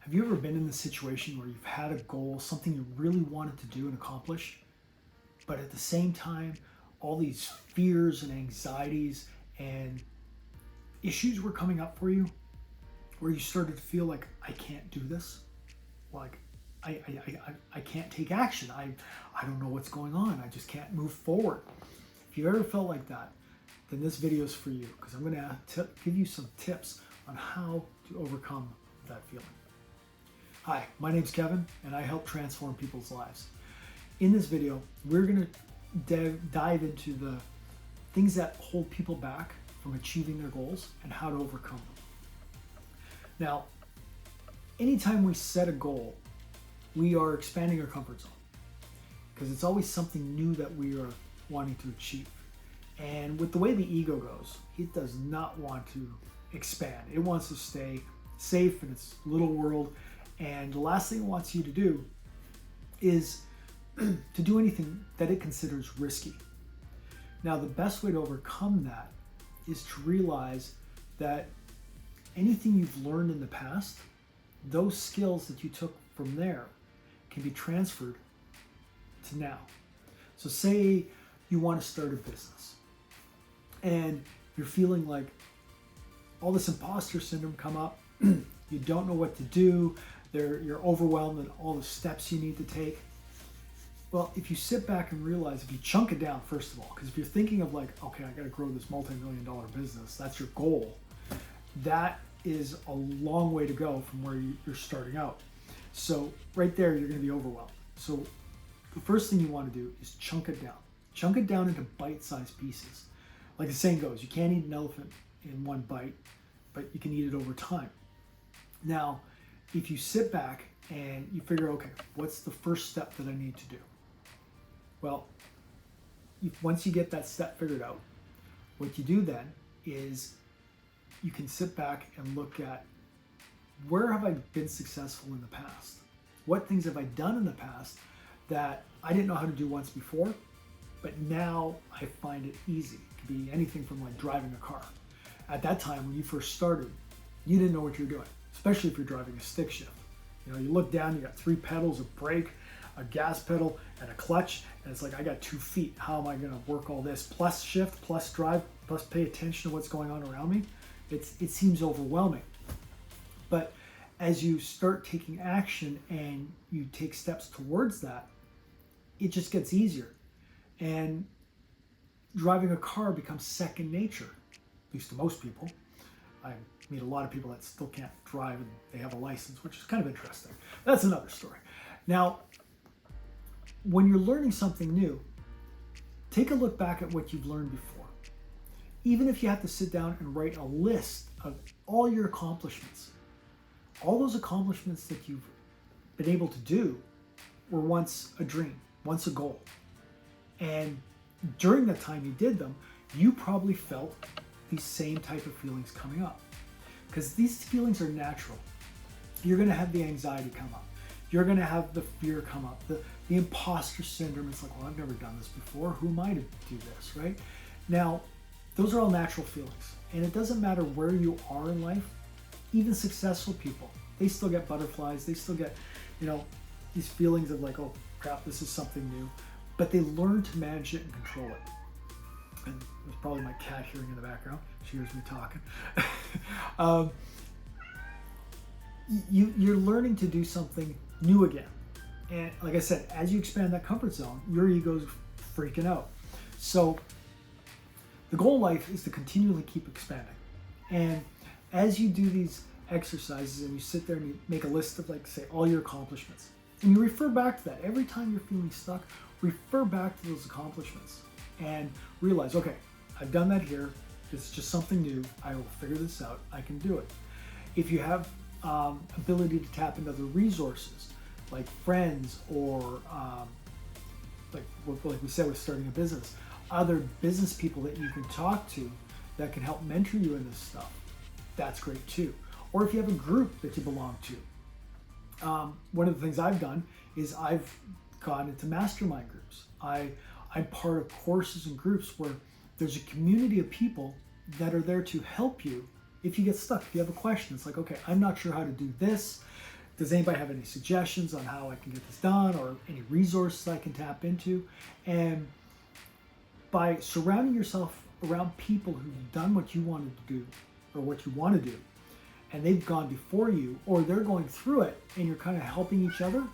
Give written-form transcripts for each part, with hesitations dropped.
Have you ever been in the situation where you've had a goal, something you really wanted to do and accomplish, but at the same time, all these fears and anxieties and issues were coming up for you where you started to feel like, I can't do this? Like, I can't take action. I don't know what's going on. I just can't move forward. If you ever felt like that, then this video is for you, because I'm going to give you some tips on how to overcome that feeling. Hi, my name's Kevin, and I help transform people's lives. In this video, we're going to dive into the things that hold people back from achieving their goals and how to overcome them. Now, anytime we set a goal, we are expanding our comfort zone, because it's always something new that we are wanting to achieve. And with the way the ego goes, it does not want to expand. It wants to stay safe in its little world. And the last thing it wants you to do is to do anything that it considers risky. Now, the best way to overcome that is to realize that anything you've learned in the past, those skills that you took from there can be transferred to now. So say you want to start a business and you're feeling like all this imposter syndrome come up, you don't know what to do, you're overwhelmed in all the steps you need to take. Well, if you sit back and realize, if you chunk it down, first of all, because if you're thinking of like, okay, I got to grow this multi-million-dollar business, that's your goal, that is a long way to go from where you're starting out. So right there, you're going to be overwhelmed. So the first thing you want to do is chunk it down. Chunk it down into bite-sized pieces. Like the saying goes, you can't eat an elephant in one bite, but you can eat it over time. Now, if you sit back and you figure, okay, what's the first step that I need to do? Well, once you get that step figured out, what you do then is you can sit back and look at, where have I been successful in the past? What things have I done in the past that I didn't know how to do once before, but now I find it easy? It could be anything from like driving a car. At that time, when you first started, you didn't know what you're doing, especially if you're driving a stick shift. You know, you look down, you got 3 pedals, a brake, a gas pedal, and a clutch, and it's like, I got 2 feet. How am I going to work all this? Plus shift, plus drive, plus pay attention to what's going on around me. It seems overwhelming. But as you start taking action and you take steps towards that, it just gets easier. And driving a car becomes second nature, at least to most people. I meet a lot of people that still can't drive and they have a license, which is kind of interesting. That's another story. Now, when you're learning something new, take a look back at what you've learned before. Even if you have to sit down and write a list of all your accomplishments, all those accomplishments that you've been able to do were once a dream, once a goal. And during the time you did them, you probably felt these same type of feelings coming up, because these feelings are natural. You're going to have the anxiety come up. You're going to have the fear come up, the imposter syndrome. It's like, well, I've never done this before. Who am I to do this, right? Now, those are all natural feelings. And it doesn't matter where you are in life. Even successful people, they still get butterflies. They still get, these feelings of like, oh crap, this is something new. But they learn to manage it and control it. And there's probably my cat hearing in the background. She hears me talking. You're learning to do something new again. And like I said, as you expand that comfort zone, your ego's freaking out. So the goal in life is to continually keep expanding. And as you do these exercises and you sit there and you make a list of, like, say, all your accomplishments, and you refer back to that. Every time you're feeling stuck, refer back to those accomplishments and realize, okay, I've done that here. It's just something new. I will figure this out. I can do it. If you have ability to tap into other resources, like friends or like we said with starting a business, other business people that you can talk to that can help mentor you in this stuff, that's great too. Or if you have a group that you belong to. One of the things I've done is I've gone into mastermind groups. I'm part of courses and groups where there's a community of people that are there to help you if you get stuck, if you have a question. It's like, okay, I'm not sure how to do this. does anybody have any suggestions on how I can get this done, or any resources I can tap into? And by surrounding yourself around people who've done what you wanted to do, or what you want to do, and they've gone before you, or they're going through it, and you're kind of helping each other,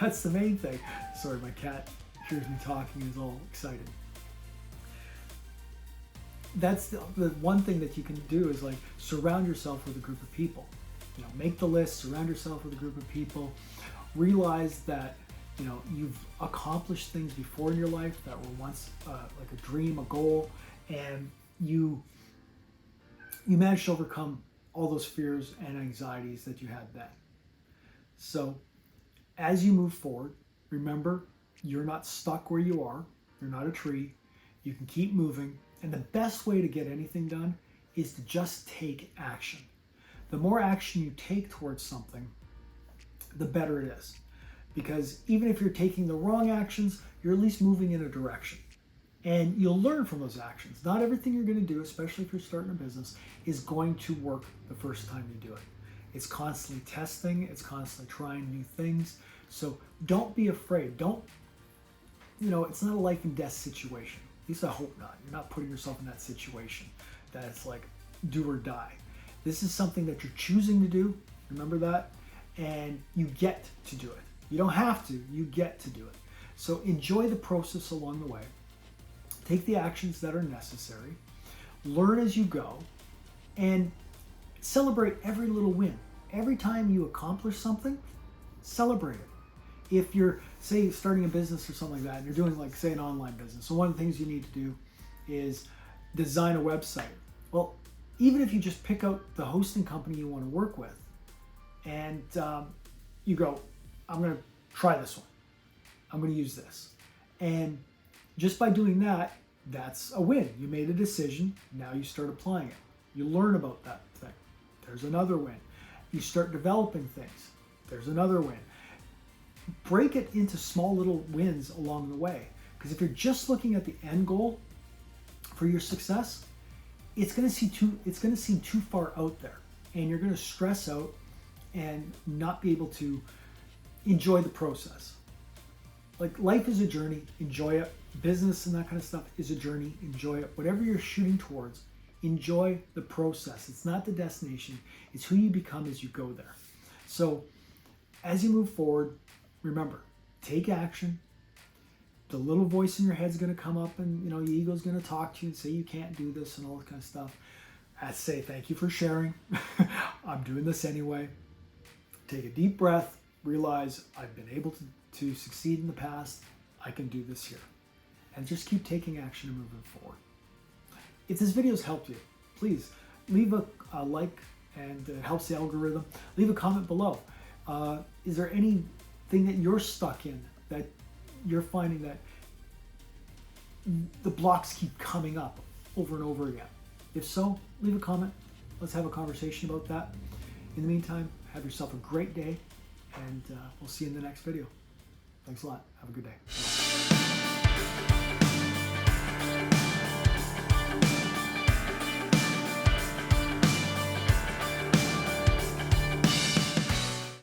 that's the main thing. Sorry, my cat hears me talking and is all excited. That's the one thing that you can do, is like surround yourself with a group of people. You know, make the list, surround yourself with a group of people. Realize that, you know, you've accomplished things before in your life that were once like a dream, a goal, and you managed to overcome all those fears and anxieties that you had then. So as you move forward, remember, you're not stuck where you are. You're not a tree. You can keep moving. And the best way to get anything done is to just take action. The more action you take towards something, the better it is. Because even if you're taking the wrong actions, you're at least moving in a direction. And you'll learn from those actions. Not everything you're going to do, especially if you're starting a business, is going to work the first time you do it. It's constantly testing. It's constantly trying new things. So don't be afraid. It's not a life and death situation. At least I hope not. You're not putting yourself in that situation that it's like do or die. This is something that you're choosing to do. Remember that? And you get to do it. You don't have to. You get to do it. So enjoy the process along the way. Take the actions that are necessary. Learn as you go. And celebrate every little win. Every time you accomplish something, celebrate it. If you're, say, starting a business or something like that, and you're doing, like, say, an online business, so one of the things you need to do is design a website. Well, even if you just pick out the hosting company you want to work with, and you go, I'm going to try this one. I'm going to use this. And just by doing that, that's a win. You made a decision. Now you start applying it. You learn about that thing. There's another win. You start developing things. There's another win. Break it into small little wins along the way. Because if you're just looking at the end goal for your success, it's going to seem too far out there, and you're going to stress out and not be able to enjoy the process. Like, life is a journey. Enjoy it. Business and that kind of stuff is a journey. Enjoy it. Whatever you're shooting towards, enjoy the process. It's not the destination. It's who you become as you go there. So as you move forward, remember, take action. The little voice in your head's going to come up, and your ego's going to talk to you and say you can't do this and all that kind of stuff. I say thank you for sharing. I'm doing this anyway. Take a deep breath. Realize I've been able to succeed in the past. I can do this here. And just keep taking action and moving forward. If this video has helped you, please leave a like, and it helps the algorithm. Leave a comment below. Is there anything that you're stuck in, that you're finding that the blocks keep coming up over and over again? If so, leave a comment. Let's have a conversation about that. In the meantime, have yourself a great day, and we'll see you in the next video. Thanks a lot. Have a good day. Bye.